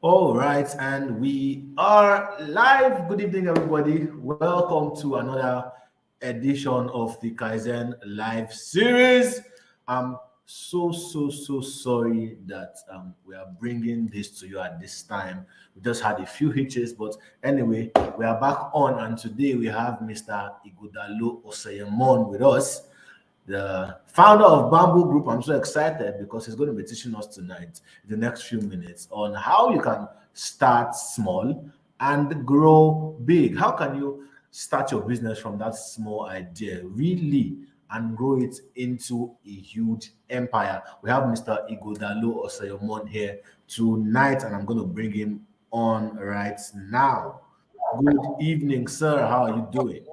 All right, and we are live. Good evening, everybody. Welcome to another edition of the Kaizen Live series. I'm so sorry that we are bringing this to you at this time. We just had a few hitches, but anyway, we are back on, and today we have Mr. Ighodalo Oseyomon with us, the founder of Bamboo Group. I'm so excited because he's going to be teaching us tonight, in the next few minutes, on how you can start small and grow big. How can you start your business from that small idea, really, and grow it into a huge empire? We have Mr. Ighodalo Oseyomon here tonight, and I'm going to bring him on right now. Good evening, sir. How are you doing?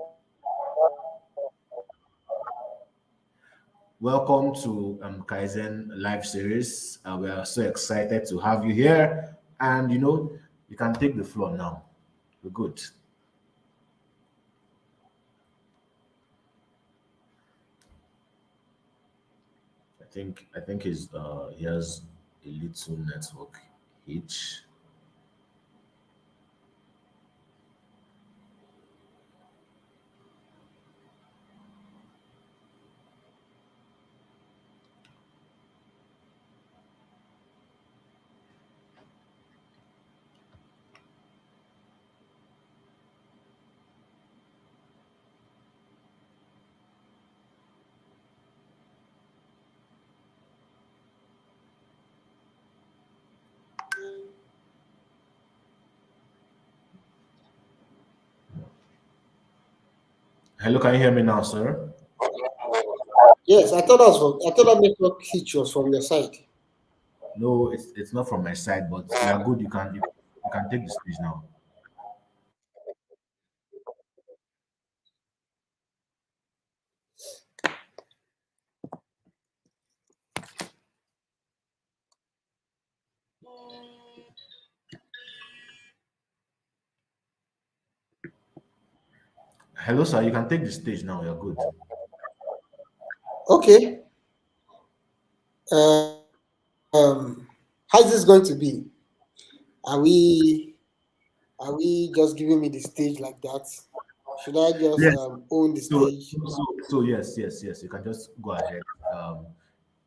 Welcome to Kaizen Live Series. We are so excited to have you here. And you can take the floor now. We're good. I think he has a little network hitch. Hello, can you hear me now, sir? Yes, I thought that network hitch was from your side. No, it's not from my side, but we are good. You can take the stage now. Hello, sir. You can take the stage now. You're good. Okay. How's this going to be? Are we are we just giving me the stage like that? Should I just Yes. own the So, stage? so yes. You can just go ahead.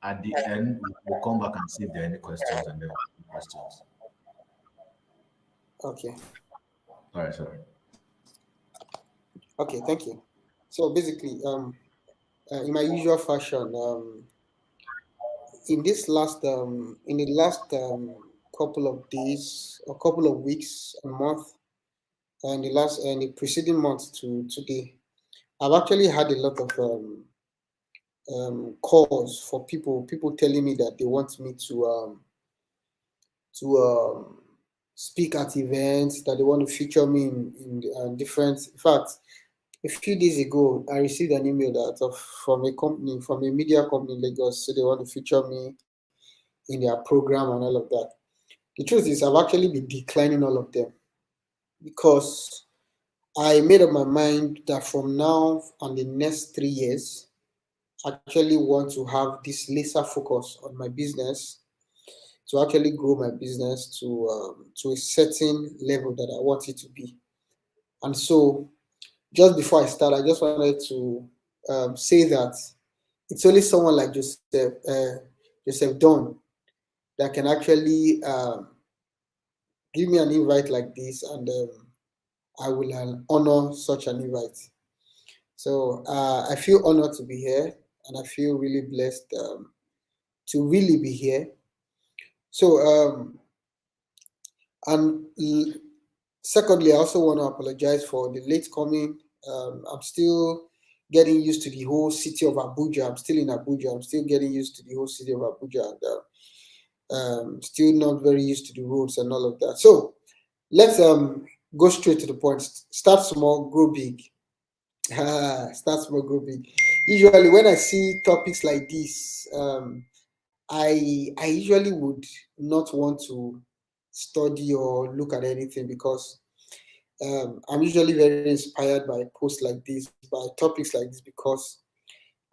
At the end, we'll come back and see if there are any questions, and then questions. Okay. All right, sir. Okay. Thank you. So basically, in my usual fashion, in the last couple of days or couple of weeks and month, and the preceding month to today, I've actually had a lot of calls for people telling me that they want me to speak at events, that they want to feature me in different. In fact, a few days ago, I received an email from a company, from a media company in Lagos, so they want to feature me in their program and all of that. The truth is, I've actually been declining all of them because I made up my mind that from now and the next 3 years, I actually want to have this laser focus on my business to actually grow my business to a certain level that I want it to be. And so, just before I start, I just wanted to say that it's only someone like Joseph Don that can actually give me an invite like this, and I will honor such an invite. So I feel honored to be here, and I feel really blessed to really be here. So and secondly, I also want to apologize for the late coming. I'm still getting used to the whole city of Abuja. I'm still in Abuja. I'm still getting used to the whole city of Abuja, and still not very used to the roads and all of that. So let's go straight to the point. Start small, grow big. Start small, grow big. Usually, when I see topics like this, I usually would not want to study or look at anything because I'm usually very inspired by posts like this, by topics like this, because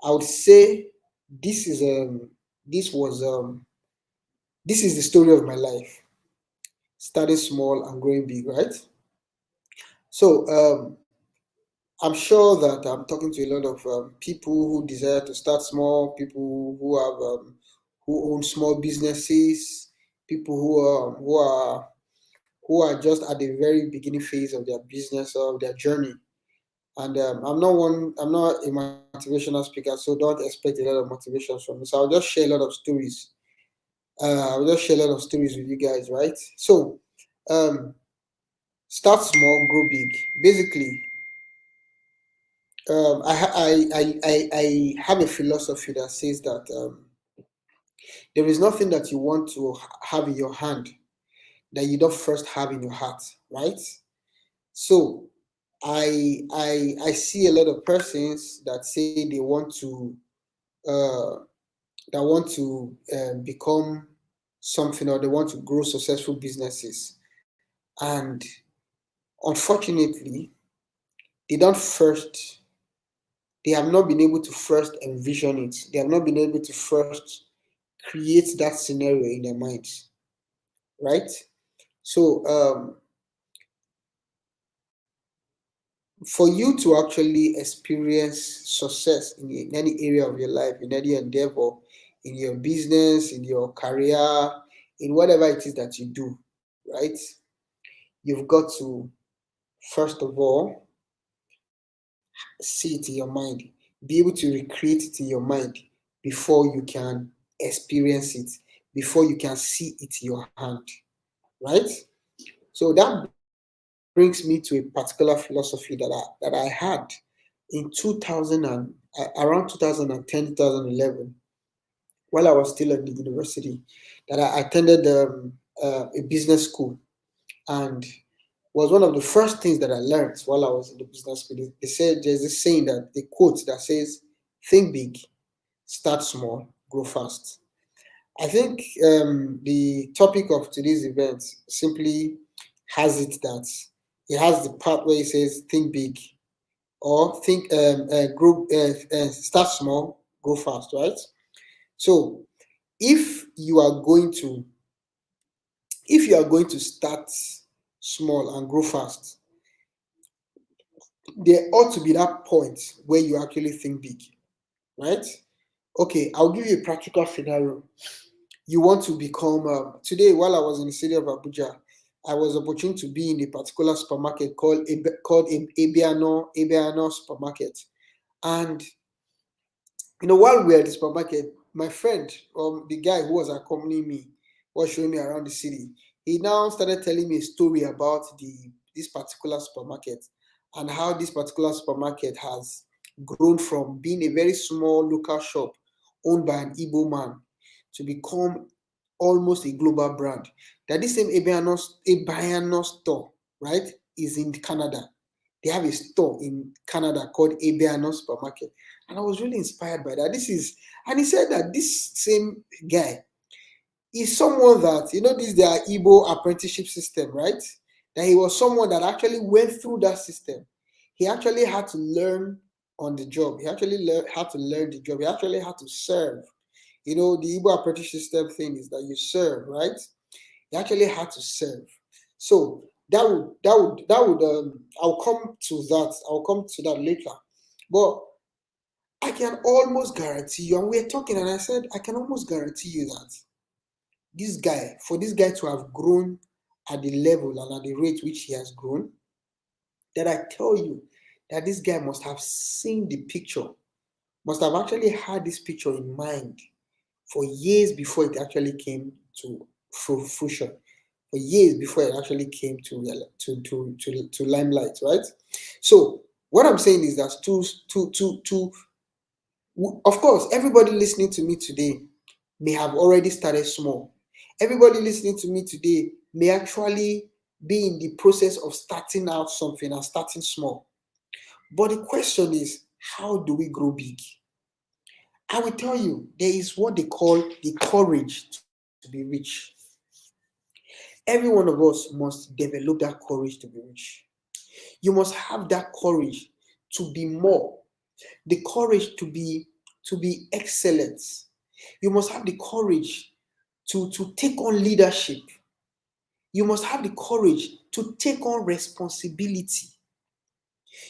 I would say this is this was this is the story of my life. starting small and growing big, right? So I'm sure that I'm talking to a lot of people who desire to start small, people who have who own small businesses, people who are just at the very beginning phase of their business or of their journey. And I'm not a motivational speaker, so don't expect a lot of motivations from me. So I'll just share a lot of stories. I'll just share a lot of stories with you guys, right? So, um, start small, grow big. Basically, I have a philosophy that says that there is nothing that you want to have in your hand that you don't first have in your heart, right? So I see a lot of persons that say they want to uh, become something, or they want to grow successful businesses, and unfortunately they don't first they have not been able to first envision it. They have not been able to first create that scenario in their minds, right? So for you to actually experience success in any area of your life, in any endeavor, in your business, in your career, in whatever it is that you do, right? You've got to, first of all, see it in your mind, be able to recreate it in your mind before you can experience it, before you can see it in your hand, right? So that brings me to a particular philosophy that I had in 2000 and around 2010, 2011, while I was still at the university, that I attended a business school, and was one of the first things that I learned while I was in the business school. They said there's this saying, that a quote that says, "Think big, start small, grow fast." I think the topic of today's event simply has it that it has the part where it says think big, or think grow start small, grow fast, right? So if you are going to start small and grow fast, there ought to be that point where you actually think big, right? Okay, I'll give you a practical scenario. You want to become today, while I was in the city of Abuja, I was opportune to be in a particular supermarket called Ebiano supermarket. And while we were at the supermarket, my friend, the guy who was accompanying me, was showing me around the city. He now started telling me a story about this particular supermarket, and how this particular supermarket has grown from being a very small local shop owned by an Igbo man to become almost a global brand. That this same Ebiano store, right, is in Canada. They have a store in Canada called Ebiano Supermarket. And I was really inspired by that. And he said that this same guy is someone that, this their Igbo apprenticeship system, right? That he was someone that actually went through that system. He actually had to learn on the job. He actually had to learn the job. He actually had to serve. The Igbo apprenticeship system thing is that you serve, right? He actually had to serve. So I'll come to that. I'll come to that later. But I can almost guarantee you, and we're talking, and I said, I can almost guarantee you that for this guy to have grown at the level and at the rate which he has grown, that I tell you that this guy must have seen the picture, must have actually had this picture in mind for years before it actually came to fruition, for years before it actually came to limelight, right? So what I'm saying is that of course, everybody listening to me today may have already started small. Everybody listening to me today may actually be in the process of starting out something and starting small. But the question is, how do we grow big? I will tell you, there is what they call the courage to be rich. Every one of us must develop that courage to be rich. You must have that courage to be more, the courage to be excellent. You must have the courage to take on leadership. You must have the courage to take on responsibility.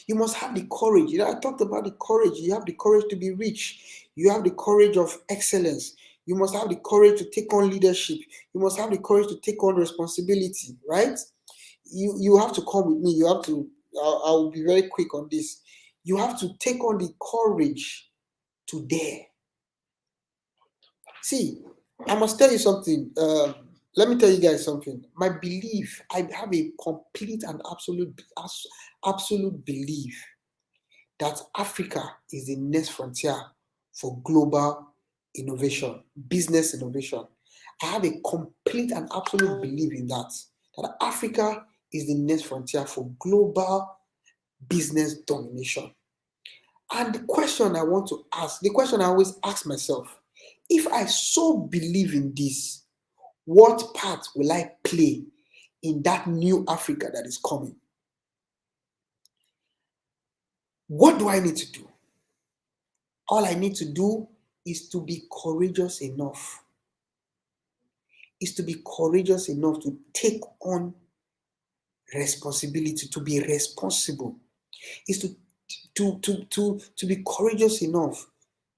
You must have the courage. I talked about the courage. You have the courage to be rich. You have the courage of excellence. You must have the courage to take on leadership. You must have the courage to take on responsibility, right? You have to come with me. You have to, I'll be very quick on this. You have to take on the courage to dare. See, I must tell you something. Let me tell you guys something. My belief, I have a complete and absolute belief that Africa is the next frontier for global innovation, business innovation. I have a complete and absolute belief in that Africa is the next frontier for global business domination. And the question I want to ask, the question I always ask myself, if I so believe in this, what part will I play in that new Africa that is coming? What do I need to do? All I need to do is to be courageous enough. Is to be courageous enough to take on responsibility, to be responsible. Is to be courageous enough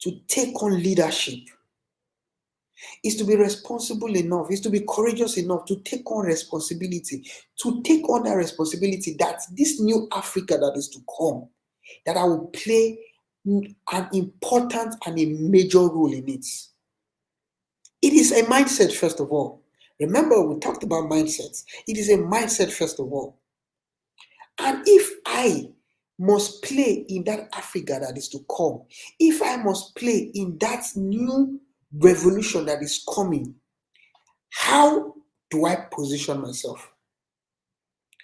to take on leadership. Is to be responsible enough, is to be courageous enough to take on responsibility, to take on that responsibility that this new Africa that is to come, that I will play an important and a major role in it. It is a mindset, first of all. Remember, we talked about mindsets. It is a mindset, first of all. And if I must play in that Africa that is to come, if I must play in that new revolution that is coming, how do I position myself?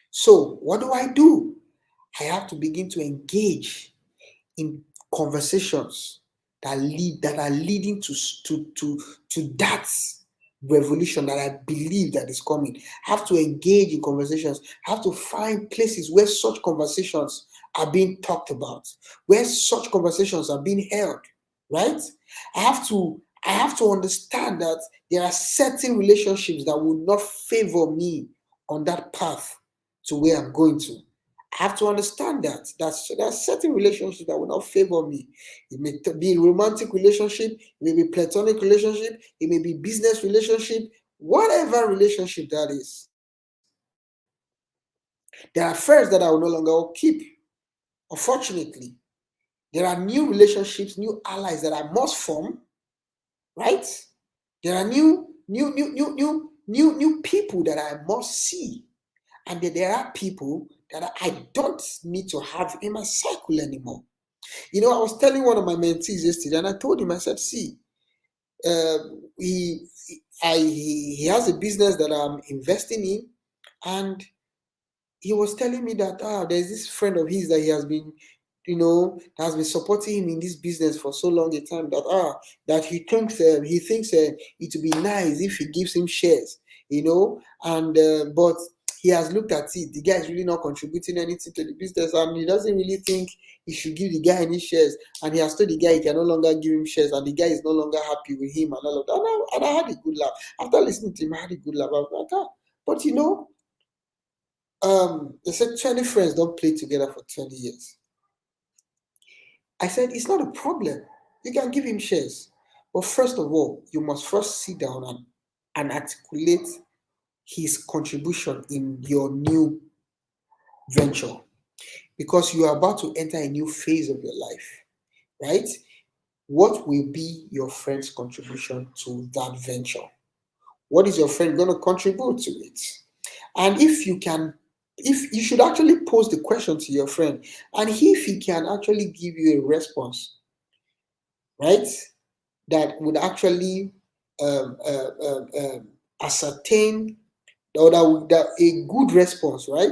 So, what do? I have to begin to engage in conversations that are leading to that revolution that I believe that is coming. I have to engage in conversations. I have to find places where such conversations are being talked about, where such conversations are being held, right? I have to understand that there are certain relationships that will not favor me on that path to where I'm going to. I have to understand that there are certain relationships that will not favor me. It may be a romantic relationship, it may be platonic relationship, it may be business relationship, whatever relationship that is. There are affairs that I will no longer keep. Unfortunately, there are new relationships, new allies that I must form, right? There are new people that I must see, and there are people that I don't need to have in my circle anymore. I was telling one of my mentees yesterday, and I told him, I said, see, he has a business that I'm investing in, and he was telling me that there's this friend of his that he has been, has been supporting him in this business for so long a time that he thinks it would be nice if he gives him shares, and but he has looked at it. The guy is really not contributing anything to the business, and he doesn't really think he should give the guy any shares. And he has told the guy he can no longer give him shares, and the guy is no longer happy with him and all of that. And I had a good laugh. After listening to him, I had a good laugh. I was like, but they said 20 friends don't play together for 20 years. I said, it's not a problem. You can give him shares. But first of all, you must first sit down and articulate his contribution in your new venture, because you are about to enter a new phase of your life, right? What will be your friend's contribution to that venture? What is your friend going to contribute to it? And if you should actually pose the question to your friend, and if he can actually give you a response, right, that would actually ascertain, or that a good response, right?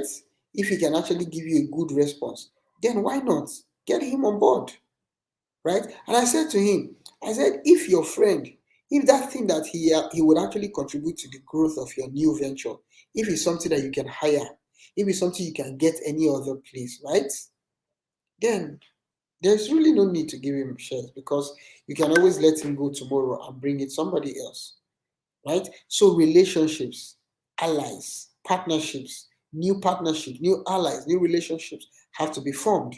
If he can actually give you a good response, then why not get him on board, right? And I said to him, if your friend, if that thing that he would actually contribute to the growth of your new venture, if it's something that you can hire, if it's something you can get any other place, right? Then there's really no need to give him shares, because you can always let him go tomorrow and bring in somebody else, right? So relationships, allies, partnerships, new allies, new relationships have to be formed.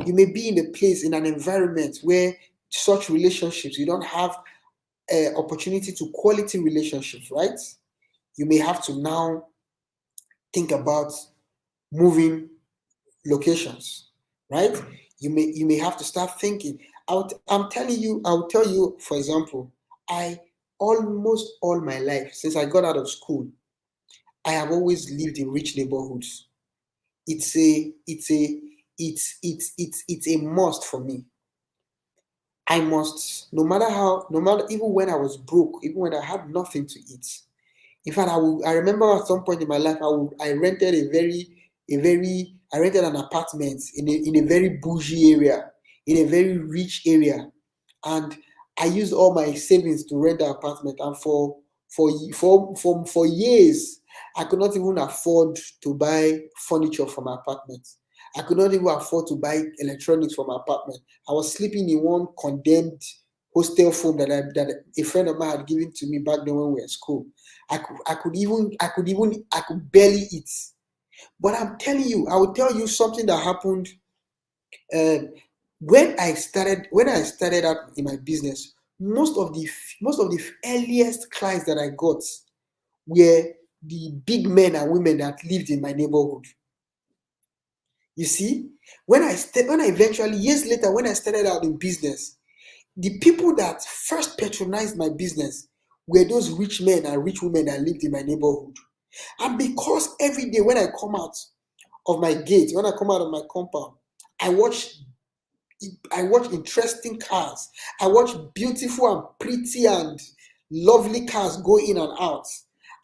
You may be in a place, in an environment where such relationships, you don't have opportunity to quality relationships, right? You may have to now think about moving locations, right? You may have to start thinking. I'm telling you, I'll tell you, for example, I almost all my life, since I got out of school, I have always lived in rich neighborhoods. It's a must for me. I must, no matter, even when I was broke, even when I had nothing to eat. In fact, I remember at some point in my life, I rented I rented an apartment in a very bougie area, in a very rich area, and I used all my savings to rent the apartment. And for years, I could not even afford to buy furniture for my apartment. I could not even afford to buy electronics for my apartment. I was sleeping in one condemned hostel foam that a friend of mine had given to me back then when we were in school. I could barely eat. But I'm telling you, I will tell you something that happened um, when I started out in my business. Most of the earliest clients that I got were the big men and women that lived in my neighborhood. You see, when I eventually, years later, when I started out in business, the people that first patronized my business were those rich men and rich women that lived in my neighborhood. And because every day when I come out of my gate, when I come out of my compound, I watch I watch interesting cars. I watch beautiful and pretty and lovely cars go in and out.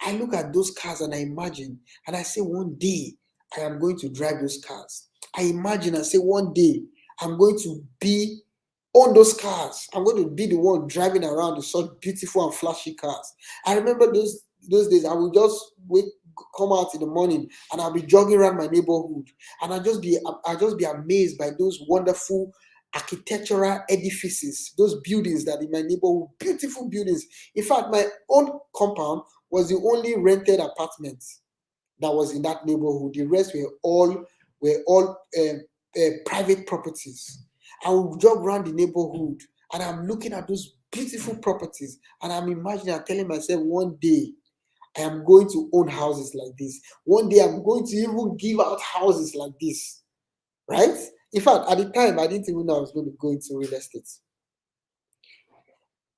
I look at those cars and I imagine and I say one day I am going to drive those cars. I imagine and say one day I'm going to be on those cars. I'm going to be the one driving around in such beautiful and flashy cars. I remember those days. I would just come out in the morning and I'll be jogging around my neighborhood, and I'll just be amazed by those wonderful architectural edifices, those buildings that in my neighborhood, beautiful buildings. In fact, my own compound was the only rented apartment that was in that neighborhood. The rest were all private properties. I would jog around the neighborhood and I'm looking at those beautiful properties and I'm imagining and telling myself one day I am going to own houses like this. One day I'm going to even give out houses like this. Right? In fact, at the time I didn't even know I was going to go into real estate.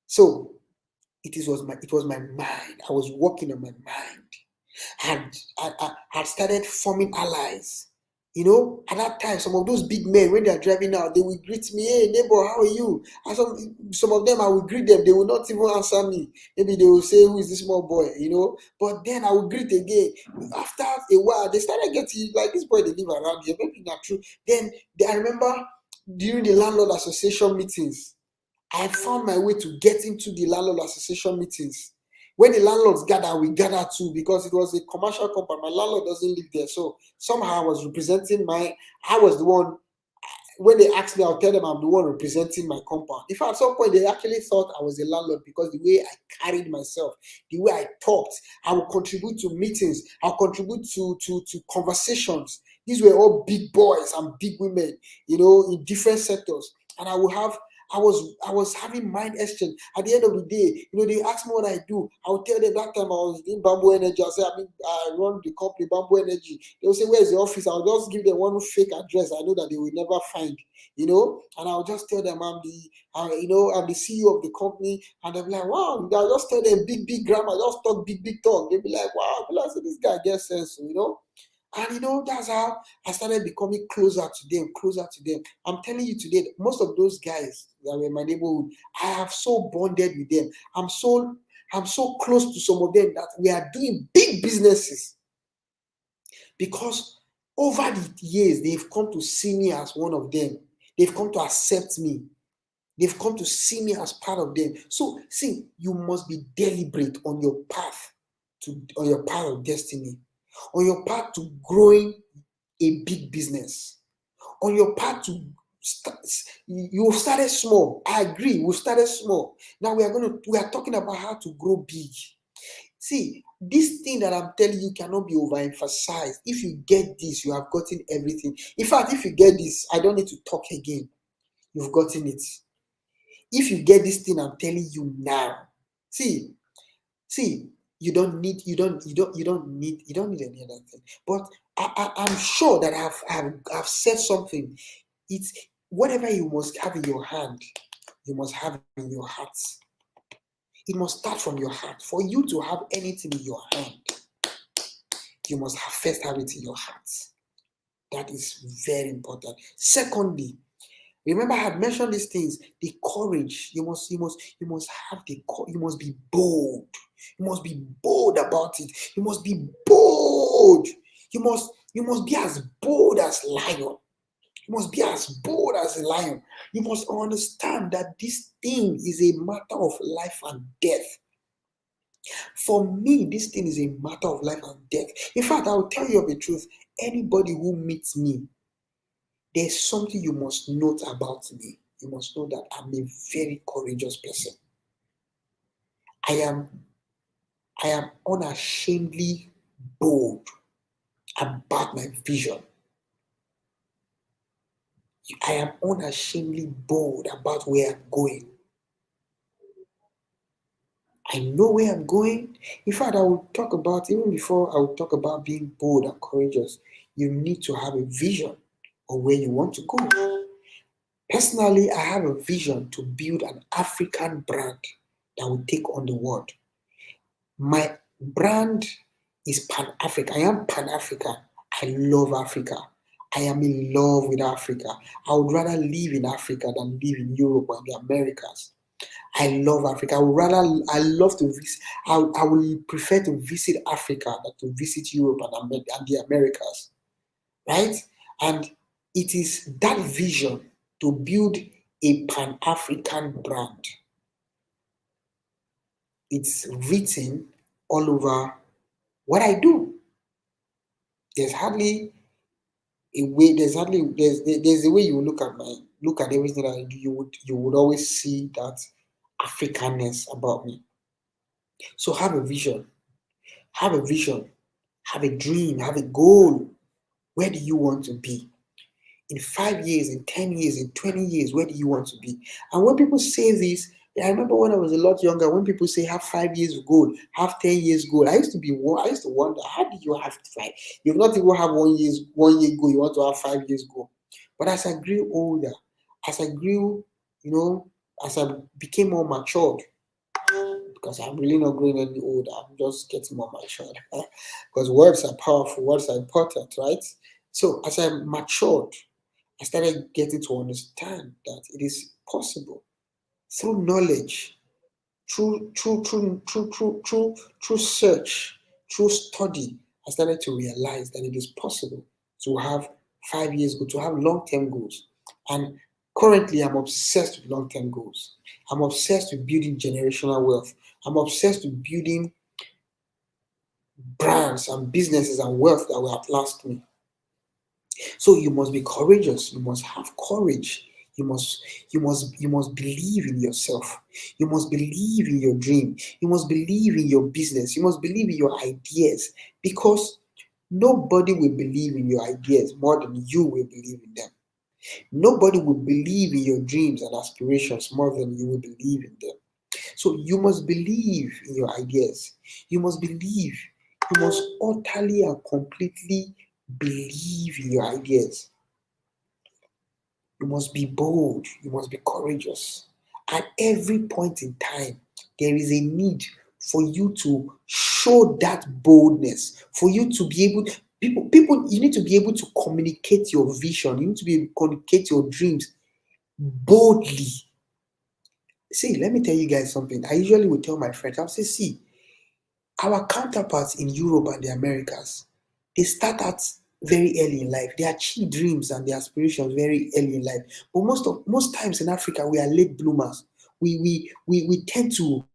So it was my mind. I was working on my mind. Had started forming allies. At that time, some of those big men, when they are driving out, they will greet me, "Hey, neighbor, how are you?" And some of them, I will greet them. They will not even answer me. Maybe they will say, "Who is this small boy?" But then I will greet again. After a while, they started getting like, "This boy, they live around here. Maybe not true." Then I remember during the landlord association meetings, I found my way to get into the landlord association meetings. When the landlords gather, we gather too because it was a commercial compound. My landlord doesn't live there. So somehow I was the one. When they asked me, I'll tell them I'm the one representing my compound. In fact, at some point, they actually thought I was a landlord because the way I carried myself, the way I talked, I would contribute to meetings, I'll contribute to conversations. These were all big boys and big women, in different sectors. And I was having mind exchange. At the end of the day, they ask me what I do. I'll tell them that time I was doing Bamboo Energy. I'll say, I run the company Bamboo Energy. They'll say, "Where's the office?" I'll just give them one fake address I know that they will never find, and I'll just tell them I'm the CEO of the company, and they'll be like, "Wow." I'll just tell them big grammar, just talk big talk. They'll be like, "Wow, so this guy gets sense." And that's how I started becoming closer to them, closer to them. I'm telling you today, most of those guys that were in my neighborhood, I have so bonded with them. I'm so close to some of them that we are doing big businesses because over the years they've come to see me as one of them. They've come to accept me. They've come to see me as part of them. So see, you must be deliberate on your path of destiny, on your path to growing a big business, on your path to start. You started small. I agree. We started small. Now we are talking about how to grow big. See, This thing that I'm telling you cannot be overemphasized. If you get this, you have gotten everything. In fact, if you get this, I don't need to talk again. You've gotten it. If you get this thing I'm telling you now, see, you don't need any other thing. But I'm sure that I've said something. It's whatever you must have in your hand, you must have in your heart. It must start from your heart. For you to have anything in your hand, you must first have it in your heart. That is very important. Secondly, remember I had mentioned these things. The courage. You must have you must be bold. You must be bold about it. You must be bold. You must be as bold as lion. You must be as bold as a lion. You must understand that this thing is a matter of life and death. For me, this thing is a matter of life and death. In fact, I will tell you the truth. Anybody who meets me, there's something you must note about me. You must know that I'm a very courageous person. I am unashamedly bold about my vision. I am unashamedly bold about where I'm going. I know where I'm going. In fact, I will talk about, even before I will talk about being bold and courageous, you need to have a vision of where you want to go. Personally, I have a vision to build an African brand that will take on the world. My brand is Pan-African. I am Pan-African. I love Africa. I am in love with Africa. I would rather live in Africa than live in Europe or in the Americas. I love Africa. I love to visit. I will prefer to visit Africa than to visit Europe and the Americas, right? And it is that vision to build a Pan-African brand. It's written all over what I do. There's hardly a way. There's a way you look at everything that I do. You would always see that Africanness about me. So have a vision. Have a vision. Have a dream. Have a goal. Where do you want to be? In 5 years, in 10 years, in 20 years, where do you want to be? And when people say this, I remember when I was a lot younger, when people say have 5 years goal, have 10 years goal, I used to wonder, how did you have 5? You've not even have 1 year goal, you want to have 5 years goal. But as I grew older, as I grew, as I became more matured, because I'm really not growing any older, I'm just getting more matured. Because words are powerful, words are important, right? So as I matured, I started getting to understand that it is possible through knowledge, through search, through study. I started to realize that it is possible to have 5 years goals, to have long-term goals. And currently, I'm obsessed with long-term goals. I'm obsessed with building generational wealth. I'm obsessed with building brands and businesses and wealth that will outlast me. So you must be courageous. You must have courage. You must believe in yourself. You must believe in your dream. You must believe in your business. You must believe in your ideas, because nobody will believe in your ideas more than you will believe in them. Nobody will believe in your dreams and aspirations more than you will believe in them. So you must believe in your ideas. You must believe. You must utterly and completely believe in your ideas. You must be bold. You must be courageous. At every point in time, there is a need for you to show that boldness, for you to be able, people, you need to be able to communicate your vision. You need to be able to communicate your dreams boldly. See, let me tell you guys something. I usually will tell my friends, I'll say, see, our counterparts in Europe and the Americas, they start out very early in life. They achieve dreams and their aspirations very early in life. But most times in Africa, we are late bloomers. We tend to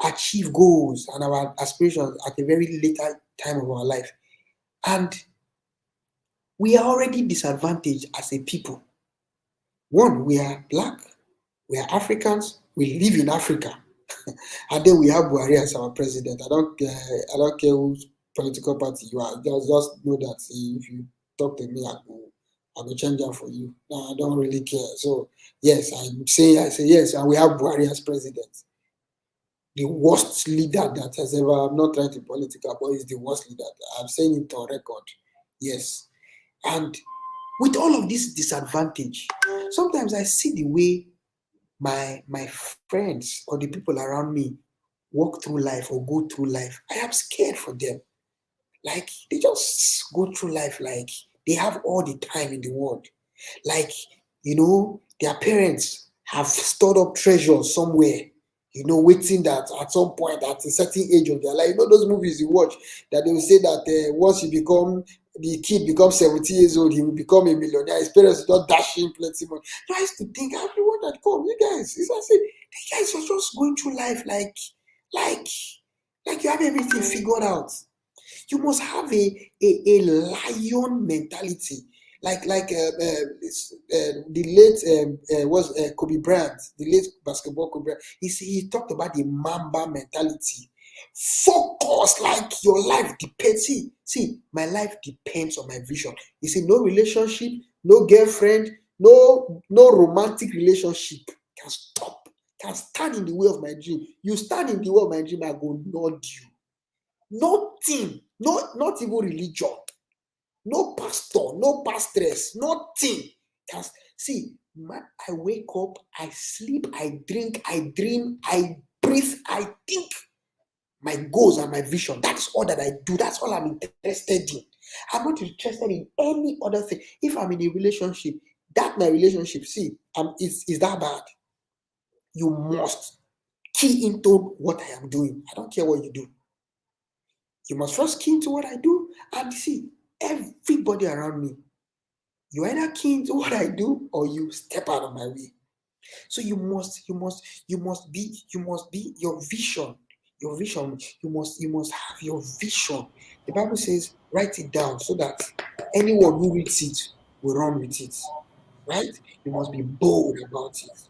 achieve goals and our aspirations at a very later time of our life. And we are already disadvantaged as a people. One, we are black, we are Africans, we live in Africa. And then we have Buhari as our president. I don't care whose political party you are. Just know that if you talk to me, I will change that for you. No, I don't really care. So yes, I say yes, and we have Buhari as president. The worst leader that has ever, I'm not trying to be political, but he's the worst leader. I'm saying it on record. Yes. And with all of this disadvantage, sometimes I see the way my friends or the people around me walk through life or go through life. I am scared for them. Like they just go through life like they have all the time in the world. Like, their parents have stored up treasures somewhere, waiting that at some point, at a certain age of their life, those movies you watch that they will say that once the kid becomes 70 years old, he will become a millionaire. His parents will just dash him plenty money. So I used to think, everyone that come, you guys, it's as if the guys are just going through life like you have everything figured out. You must have a lion mentality, like the late was Kobe Bryant, the late basketball Kobe Bryant. He talked about the Mamba mentality. Focus, like your life depends. See, my life depends on my vision. You see, no relationship, no girlfriend, no romantic relationship can stand in the way of my dream. You stand in the way of my dream, I go nod you. Nothing, not even religion, no pastor, no pastress, nothing. See, I wake up, I sleep, I drink, I dream, I breathe, I think. My goals and my vision, that's all that I do. That's all I'm interested in. I'm not interested in any other thing. If I'm in a relationship, my relationship, is that bad? You must key into what I am doing. I don't care what you do. You must first key into what I do, and see, everybody around me, you either key into what I do or you step out of my way. So you must be your vision. Your vision, you must have your vision. The Bible says, write it down so that anyone who reads it will run with it. Right? You must be bold about it.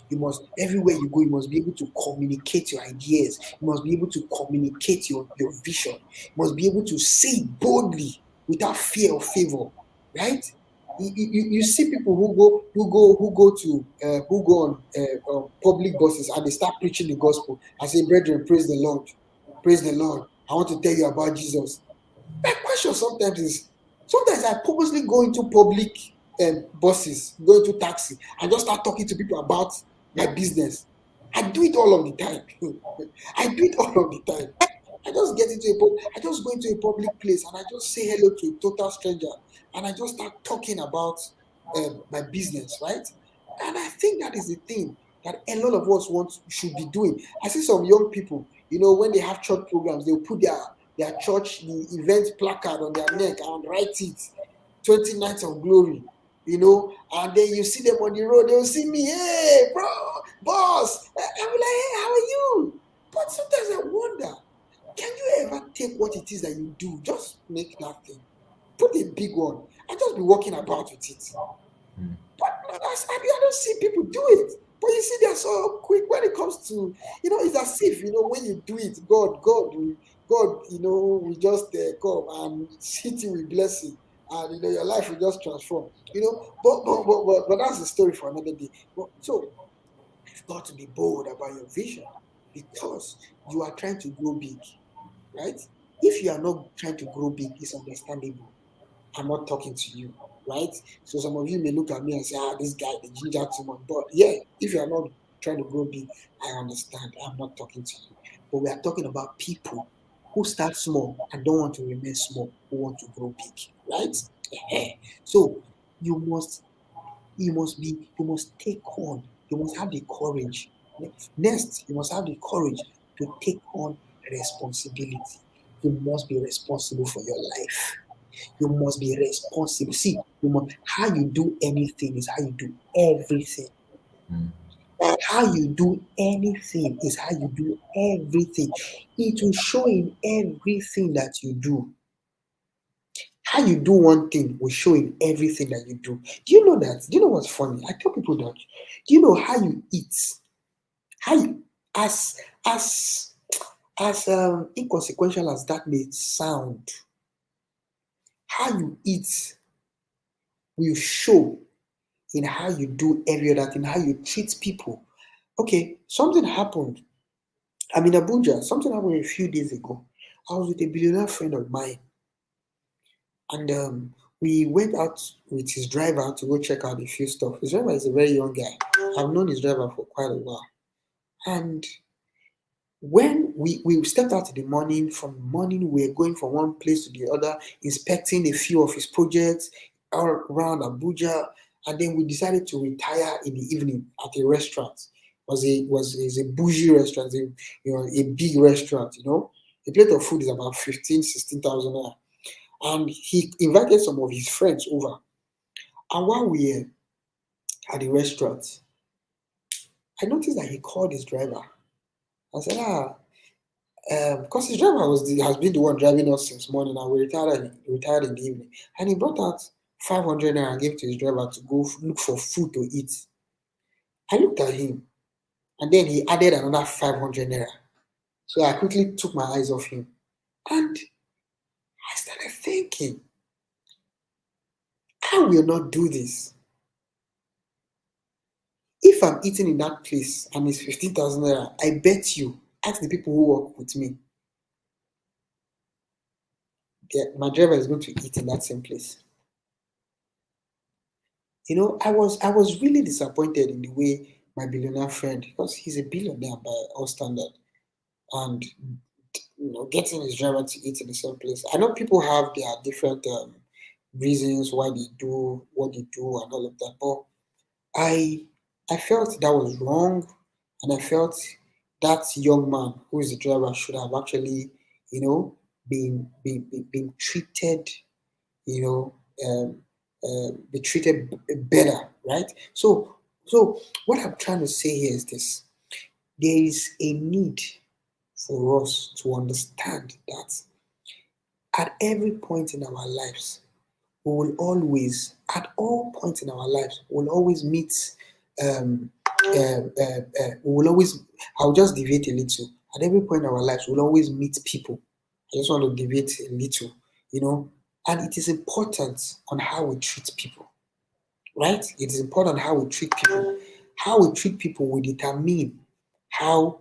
You must, everywhere you go, you must be able to communicate your ideas. You must be able to communicate your vision. You must be able to say it boldly without fear or favor. Right? You see people who go on public buses and they start preaching the gospel. I say, brethren, praise the Lord. Praise the Lord. I want to tell you about Jesus. My question sometimes I purposely go into public buses, go into taxi, and just start talking to people about my business. I do it all of the time. I do it all of the time. I just go into a public place and I just say hello to a total stranger and I just start talking about my business, right? And I think that is the thing that a lot of us should be doing. I see some young people, when they have church programs, they'll put their church, the event placard on their neck and write it 20 nights of glory, and then you see them on the road, they'll see me, hey, bro, boss. I'm like, hey, how are you? But sometimes I wonder, can you ever take what it is that you do, just make that thing, put a big one, and just be walking about with it? But I don't see people do it. But you see, they're so quick when it comes to, it's as if, when you do it, God, we just come and hit you with blessing, and your life will just transform. But that's the story for another day. So you've got to be bold about your vision because you are trying to grow big, right? If you are not trying to grow big, it's understandable. I'm not talking to you, right? So some of you may look at me and say, this guy, the ginger too much. But yeah, if you are not trying to grow big, I understand. I'm not talking to you. But we are talking about people who start small and don't want to remain small, who want to grow big, right? So you must take on, you must have the courage. Next, you must have the courage to take on responsibility. You must be responsible for your life. You must be responsible. See, how you do anything is how you do everything. How you do anything is how you do everything. It will show in everything that you do. How you do one thing will show in everything that you do. Do you know that? Do you know what's funny? I tell people that. Do you know how you eat? As as as inconsequential as that may sound, how you eat will show in how you do every other thing, how you treat people. Okay, something happened. I'm in Abuja. Something happened a few days ago. I was with a billionaire friend of mine, and we went out with his driver to go check out a few stuff. His driver is a very young guy. I've known his driver for quite a while. And when we stepped out in the morning, from morning we were going from one place to the other, inspecting a few of his projects all around Abuja, and then we decided to retire in the evening at a restaurant. Is a bougie restaurant, a big restaurant, A plate of food is about 15,000 16,000 naira. And he invited some of his friends over. And while we were at the restaurant, I noticed that he called his driver. I said, because his driver has been the one driving us since morning, and we retired in the evening. And he brought out 500 naira and gave to his driver to go look for food to eat. I looked at him, and then he added another 500 naira. So I quickly took my eyes off him, and I started thinking, I will not do this. If I'm eating in that place and it's 15,000 naira, I bet you, ask the people who work with me, my driver is going to eat in that same place. I was really disappointed in the way my billionaire friend, because he's a billionaire by all standard, and getting his driver to eat in the same place. I know people have their different reasons why they do what they do and all of that, but I felt that was wrong, and I felt that young man who is the driver should have actually, been treated, be treated better, right? So what I'm trying to say here is this: there is a need for us to understand that at every point in our lives, we will always, at all points in our lives, we'll always meet. We will always. I'll just deviate a little. At every point in our lives, we'll always meet people. I just want to deviate a little, and it is important on how we treat people, right? It is important how we treat people. How we treat people will determine will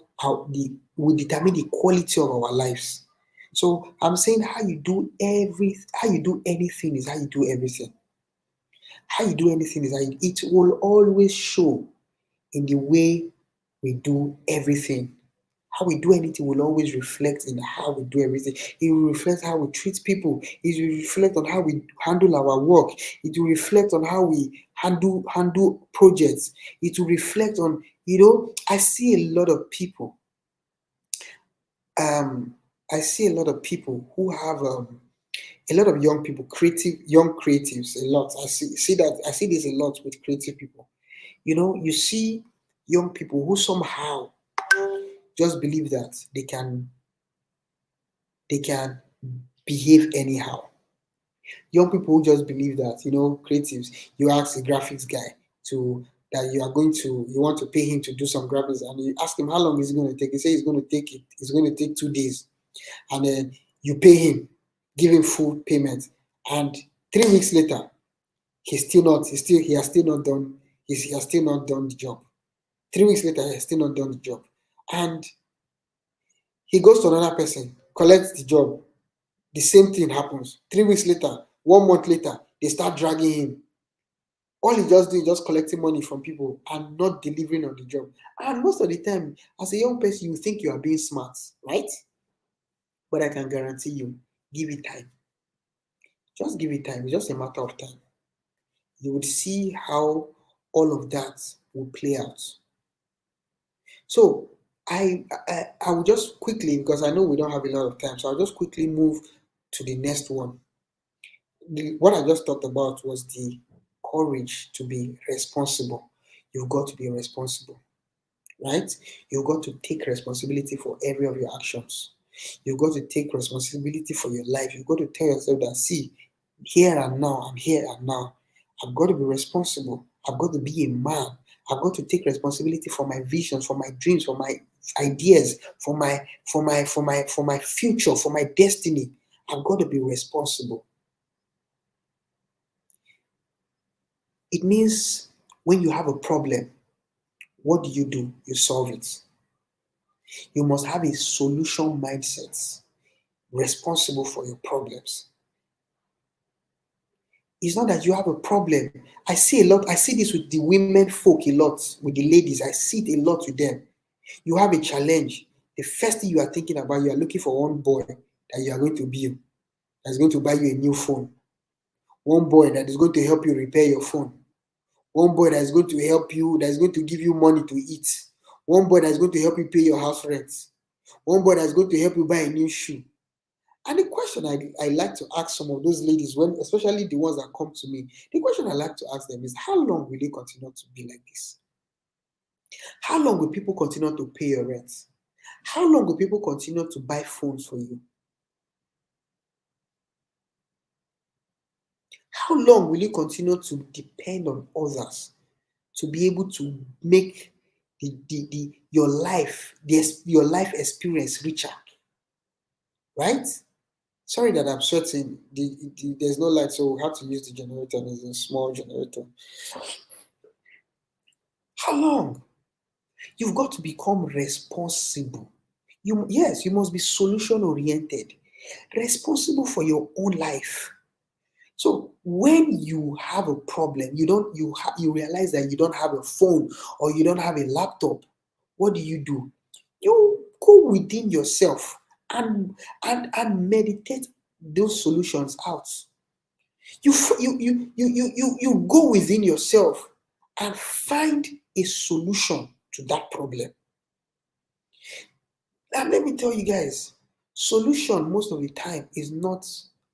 determine the quality of our lives. So I'm saying how you do anything is how you do everything. How you do anything is it will always show in the way we do everything. How we do anything will always reflect in how we do everything. It will reflect how we treat people. It will reflect on how we handle our work. It will reflect on how we handle projects. It will reflect on, I see a lot of people. I see a lot of people who have a lot of young people, young creatives, a lot. I see this a lot with creative people. You see young people who somehow just believe that they can behave anyhow. Young people who just believe that, creatives, you ask a graphics guy that you want to pay him to do some graphics, and you ask him how long is it going to take. He says it's going to take 2 days, and then you pay him, give him full payment, and 3 weeks later, he has still not done the job. 3 weeks later, he has still not done the job, and he goes to another person, collects the job. The same thing happens. 3 weeks later, 1 month later, they start dragging him. All he just doing is just collecting money from people and not delivering on the job. And most of the time, as a young person, you think you are being smart, right? But I can guarantee you, give it time. Just give it time. It's just a matter of time. You would see how all of that will play out. So I will just quickly, because I know we don't have a lot of time, so I'll just quickly move to the next one. What I just talked about was the courage to be responsible. You've got to be responsible, right? You've got to take responsibility for every of your actions. You've got to take responsibility for your life. You've got to tell yourself that, see, here and now, I'm here and now. I've got to be responsible. I've got to be a man. I've got to take responsibility for my visions, for my dreams, ideas, for my future, for my destiny, I've got to be responsible. It means when you have a problem, what do? You solve it. You must have a solution mindset, responsible for your problems. It's not that you have a problem. I see this with the women folk a lot, with the ladies. I see it a lot with them. You have a challenge. The first thing you are thinking about, you are looking for one boy that you are going to build, that's going to buy you a new phone. One boy that is going to help you repair your phone. One boy that is going to help you, that is going to give you money to eat. One boy that is going to help you pay your house rent. One boy that is going to help you buy a new shoe. And the question I like to ask some of those ladies, especially the ones that come to me, the question I like to ask them is, how long will they continue to be like this? How long will people continue to pay your rent? How long will people continue to buy phones for you? How long will you continue to depend on others to be able to make your life experience richer? Right? Sorry that I'm sweating. There's no light, so we have to use the generator. It's a small generator. How long? You've got to become responsible. You must be solution oriented, responsible for your own life. So when you have a problem, you realize that you don't have a phone or you don't have a laptop, what do? You go within yourself and meditate those solutions out. You go within yourself and find a solution to that problem. And let me tell you guys, solution most of the time is not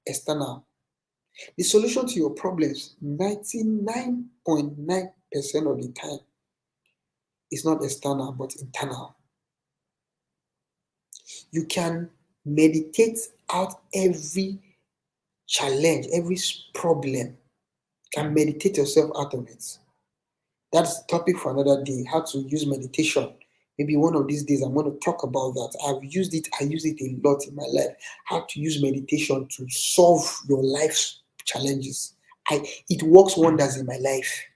external. The solution to your problems, 99.9% of the time, is not external but internal. You can meditate out every challenge, every problem. You can meditate yourself out of it. That's the topic for another day, how to use meditation. Maybe one of these days I'm going to talk about that. I use it a lot in my life. How to use meditation to solve your life's challenges. It works wonders in my life.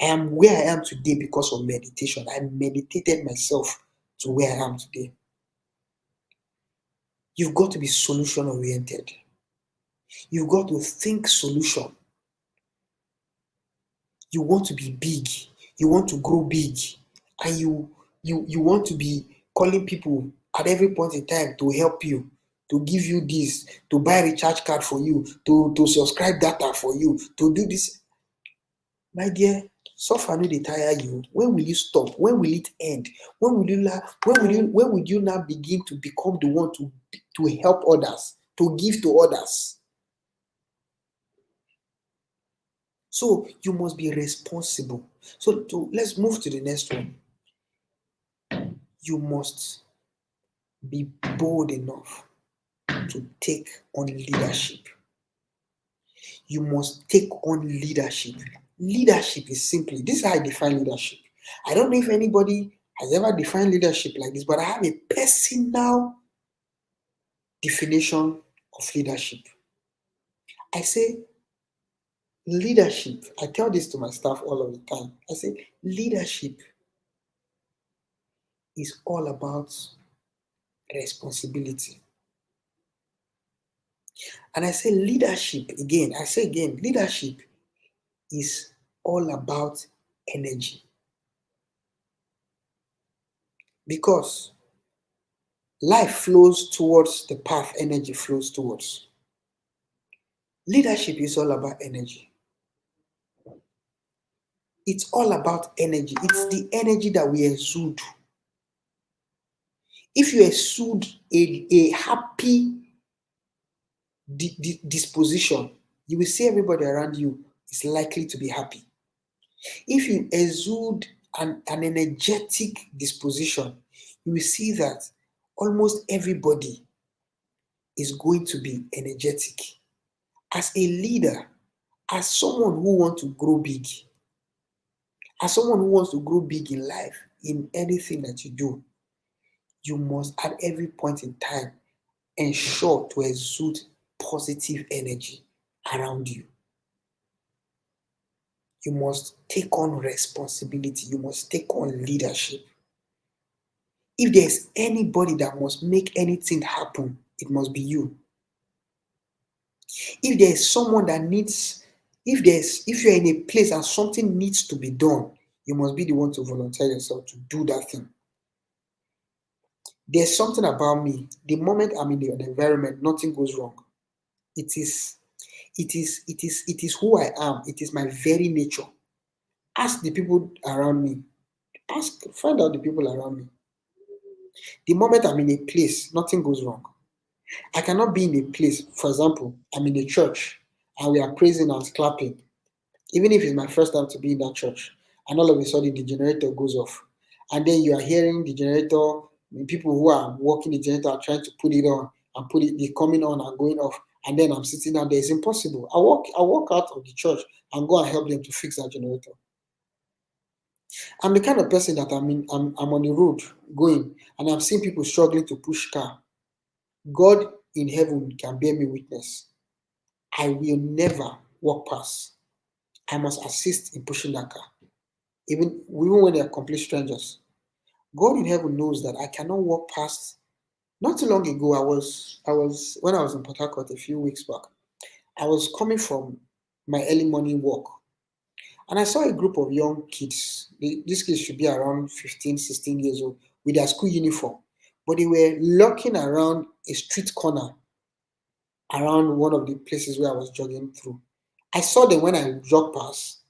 I am where I am today because of meditation. I meditated myself to where I am today. You've got to be solution oriented. You've got to think solution. You want to be big. You want to grow big. And you want to be calling people at every point in time to help you, to give you this, to buy a recharge card for you, to subscribe data for you, to do this. My dear, suffer no dey tire you. When will you stop? When will it end? When will you now begin to become the one to help others, to give to others? So you must be responsible. So let's move to the next one. You must be bold enough to take on leadership. You must take on leadership. Leadership is simply, this is how I define leadership. I don't know if anybody has ever defined leadership like this, but I have a personal definition of leadership. I say leadership, I tell this to my staff all of the time. I say leadership is all about responsibility. And I say leadership again, leadership is all about energy. Because life flows towards the path energy flows towards. Leadership is all about energy. It's all about energy. It's the energy that we exude. If you exude a happy disposition, you will see everybody around you is likely to be happy. If you exude an energetic disposition, you will see that almost everybody is going to be energetic. As a leader, as someone who wants to grow big, in life, in anything that you do, You must at every point in time ensure to exude positive energy around you. You must take on responsibility. You must take on leadership. If there's anybody that must make anything happen, it must be you. If there's someone that needs, if you're in a place and something needs to be done, you must be the one to volunteer yourself to do that thing. There's something about me. The moment I'm in the environment, nothing goes wrong. It is who I am. It is my very nature. Ask the people around me. Find out the people around me. The moment I'm in a place, nothing goes wrong. I cannot be in a place, for example, I'm in a church and we are praising and clapping, even if it's my first time to be in that church, and all of a sudden the generator goes off. And then you are hearing the generator, the people who are working the generator are trying to put it on and they're coming on and going off. And then I'm sitting down there. It's impossible. I walk out of the church and go and help them to fix that generator. I'm the kind of person that I'm on the road going and I'm seeing people struggling to push car. God in heaven can bear me witness. I will never walk past. I must assist in pushing that car, even when they are complete strangers. God in heaven knows that I cannot walk past. Not too long ago, when I was in Port Harcourt a few weeks back, I was coming from my early morning walk, and I saw a group of young kids. These kids should be around 15, 16 years old with their school uniform, but they were lurking around a street corner around one of the places where I was jogging through. I saw them when I jogged past.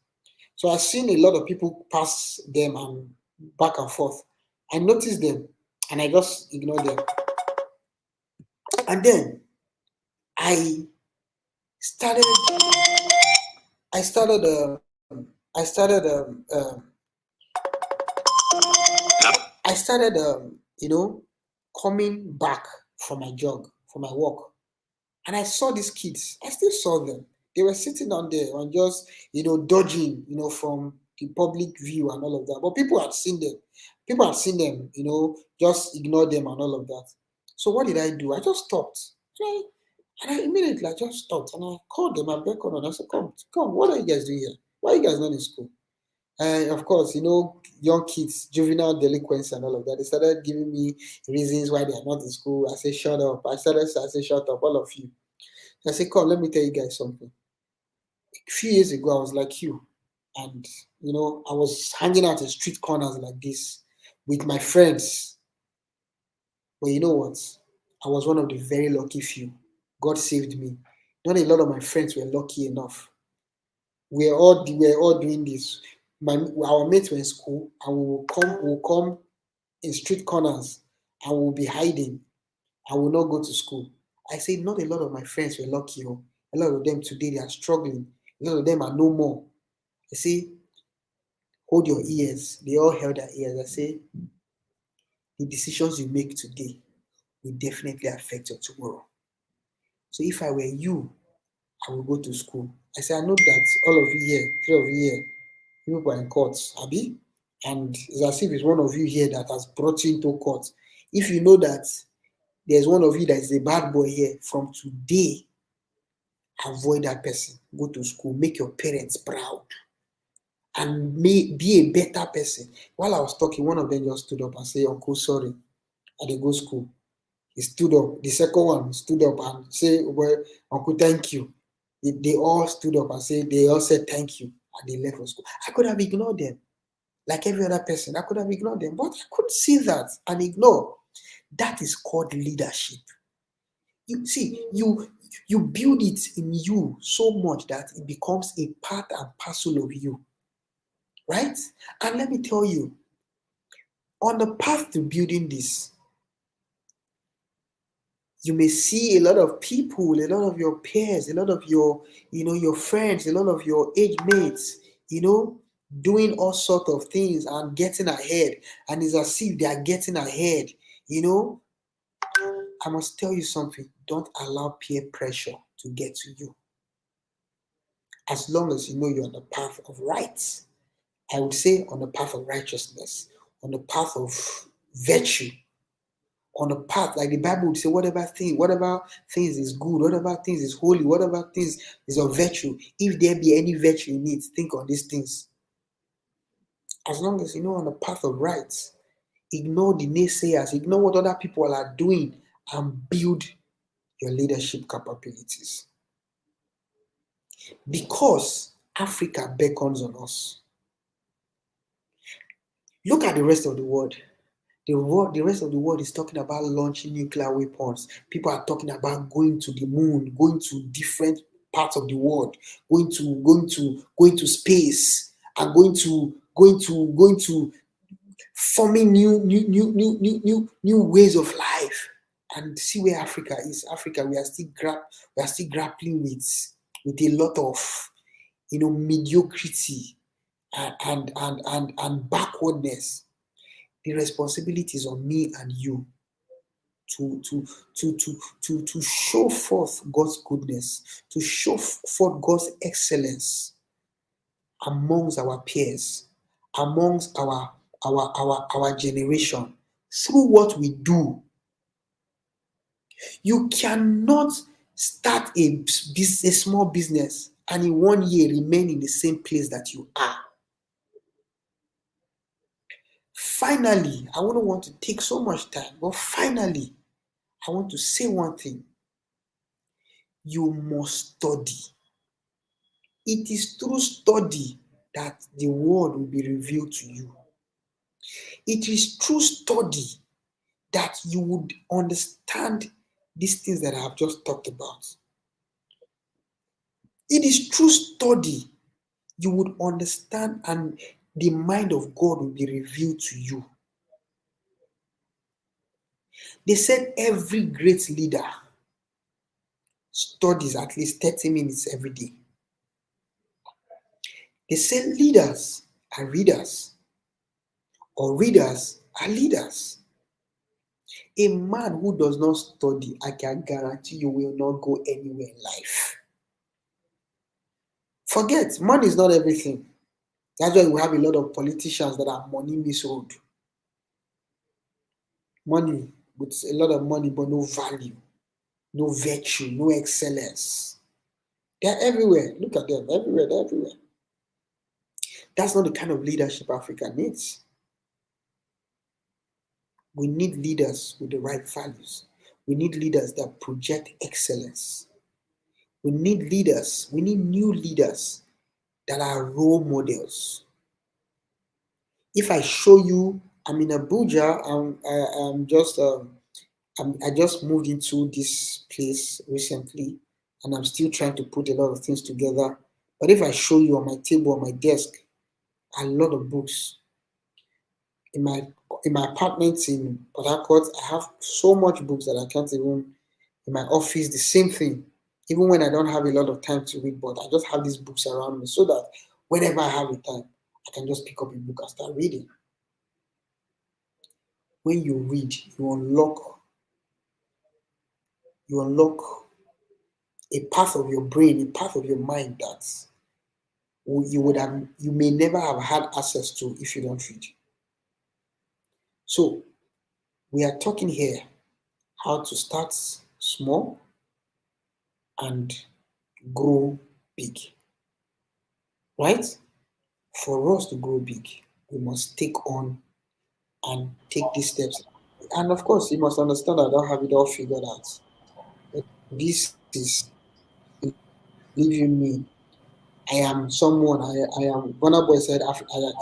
So I've seen a lot of people pass them and back and forth. I noticed them and I just ignored them. And then I started I started I started I started coming back from my jog, from my walk. And I saw these kids. I still saw them. They were sitting down there and just, dodging, from the public view and all of that. But people had seen them. People had seen them, just ignore them and all of that. So what did I do? I just stopped. And I immediately I just stopped and I called them and beckoned on. I said, come, what are you guys doing here? Why are you guys not in school? And of course, young kids, juvenile delinquents and all of that. They started giving me reasons why they are not in school. I said, shut up. I said, shut up, all of you. I said, come, let me tell you guys something. A few years ago, I was like you. And, I was hanging out in street corners like this with my friends. But you know what? I was one of the very lucky few. God saved me. Not a lot of my friends were lucky enough. We're all doing this. Our mates were in school, and we'll come in street corners, and we'll be hiding. I will not go to school. I say not a lot of my friends were lucky. Oh. A lot of them today they are struggling. A lot of them are no more. I say, hold your ears. They all held their ears. I say, the decisions you make today will definitely affect your tomorrow. So if I were you, I will go to school. I say, I know that all of you here, three of you here, you people are in courts, Abi, and it's as if it's one of you here that has brought you into court. If you know that there's one of you that is a bad boy here, from today, avoid that person. Go to school, make your parents proud, and be a better person. While I was talking, one of them just stood up and said, Uncle, sorry, I didn't go school. He stood up. The second one stood up and said, well, Uncle, thank you. They all stood up and they all said thank you, and they left for school. I could have ignored them. Like every other person, I could have ignored them, but I could see that and ignore. That is called leadership. You see, you build it in you so much that it becomes a part and parcel of you, right? And let me tell you, on the path to building this, you may see a lot of people, a lot of your peers, a lot of your, your friends, a lot of your age mates, doing all sorts of things and getting ahead. And it's as if they are getting ahead, I must tell you something. Don't allow peer pressure to get to you. As long as you know you're on the path of right, I would say on the path of righteousness, on the path of virtue, on a path, like the Bible would say, whatever things is good, whatever things is holy, whatever things is of virtue, if there be any virtue in it, think on these things. As long as on the path of right, ignore the naysayers, ignore what other people are doing, and build your leadership capabilities. Because Africa beckons on us. Look at the rest of the world. The rest of the world is talking about launching nuclear weapons. People are talking about going to the moon, going to different parts of the world, going to space, and going to forming new ways of life. And see where Africa is. Africa, we are still grappling with a lot of mediocrity and backwardness. The responsibility is on me and you to show forth God's goodness, to show forth God's excellence amongst our peers, amongst our generation, through what we do. You cannot start a small business and in 1 year remain in the same place that you are. Finally, I wouldn't want to take so much time, but finally, I want to say one thing. You must study. It is through study that the word will be revealed to you. It is through study that you would understand these things that I have just talked about. It is through study you would understand and the mind of God will be revealed to you. They said every great leader studies at least 30 minutes every day. They say leaders are readers, or readers are leaders. A man who does not study, I can guarantee you will not go anywhere in life. Forget, money is not everything. That's why we have a lot of politicians that are money misruled. Money, with a lot of money, but no value, no virtue, no excellence. They're everywhere. Look at them, everywhere, they're everywhere. That's not the kind of leadership Africa needs. We need leaders with the right values. We need leaders that project excellence. We need new leaders that are role models. If I show you, I'm in Abuja, I just moved into this place recently, and I'm still trying to put a lot of things together. But if I show you on my table, on my desk, a lot of books. In my apartment in Port Harcourt, I have so much books that I can't even. In my office, the same thing. Even when I don't have a lot of time to read, but I just have these books around me so that whenever I have the time, I can just pick up a book and start reading. When you read, you unlock a part of your brain, a part of your mind that you may never have had access to if you don't read. So we are talking here how to start small and grow big. Right? For us to grow big, we must take on and take these steps. And of course, you must understand I don't have it all figured out. But this is, believe me, I am someone, I am, Burna Boy said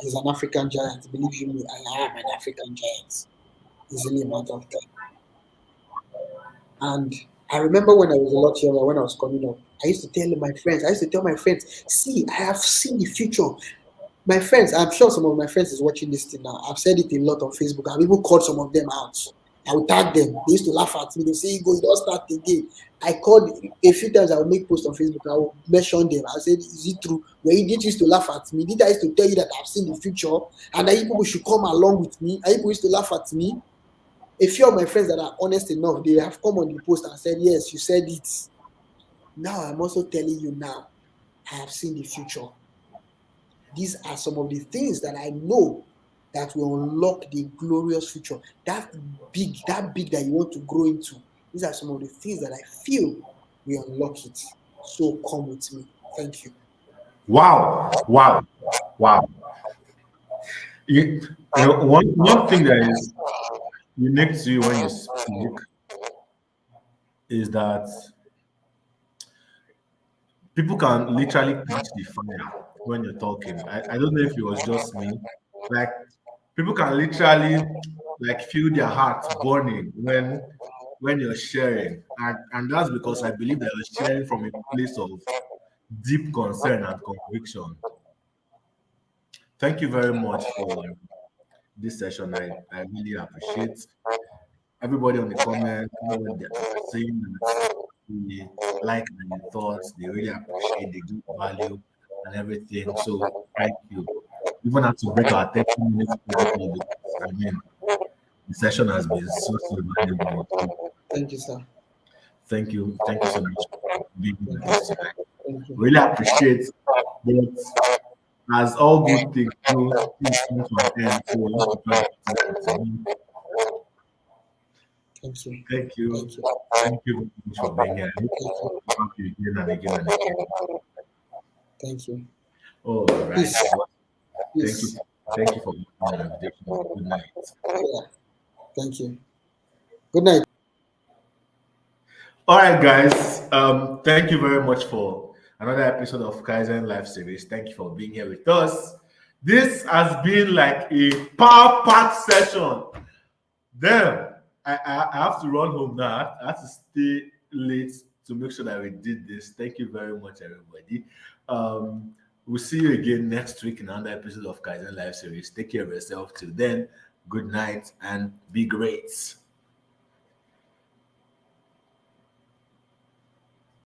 he's an African giant. Believe you me, I am an African giant. It's only a matter of time. And I remember when I was a lot younger, when I was coming up, I used to tell my friends, see, I have seen the future. My friends, I'm sure some of my friends is watching this thing now. I've said it a lot on Facebook. I've even called some of them out. I would tag them. They used to laugh at me. They say, you don't start again. I called a few times. I would make posts on Facebook. I would mention them. I said, is it true? Well, you didn't used to laugh at me. Did I used to tell you that I've seen the future and that you people should come along with me? And you people used to laugh at me. A few of my friends that are honest enough, they have come on the post and said, yes, you said it. Now I'm also telling you now, I have seen the future. These are some of the things that I know that will unlock the glorious future. That big that you want to grow into. These are some of the things that I feel we unlock it. So come with me. Thank you. Wow, wow, wow. One thing that is unique to you when you speak is that people can literally catch the fire when you're talking. I don't know if it was just me. Like people can literally like feel their hearts burning when you're sharing. And that's because I believe that you're sharing from a place of deep concern and conviction. Thank you very much for this session. I really appreciate everybody on the comment, everybody that are saying that they like my thoughts, they really appreciate the good value and everything. So thank you. Even have to break our 30 minutes protocol because I mean the session has been so valuable. So Thank you, sir. thank you so much for being Thank with you. us tonight. Thank you. Really appreciate, but as all good things do, things come to an end. So we have to try to put it continue. Thank you. Thank you. Thank you. Thank you very much for being here. I hope Thank you. to have you again and again and again. Thank you. All right. Peace. Thank you. Peace. Thank you for my invitation. Good night. Yeah. Thank you. Good night. All right, guys. Thank you very much for another episode of Kaizen Live Series. Thank you for being here with us. This has been like a power-packed session. Then I have to run home now. I have to stay late to make sure that we did this. Thank you very much, everybody. We'll see you again next week in another episode of Kaizen Live Series. Take care of yourself. Till then, good night and be great.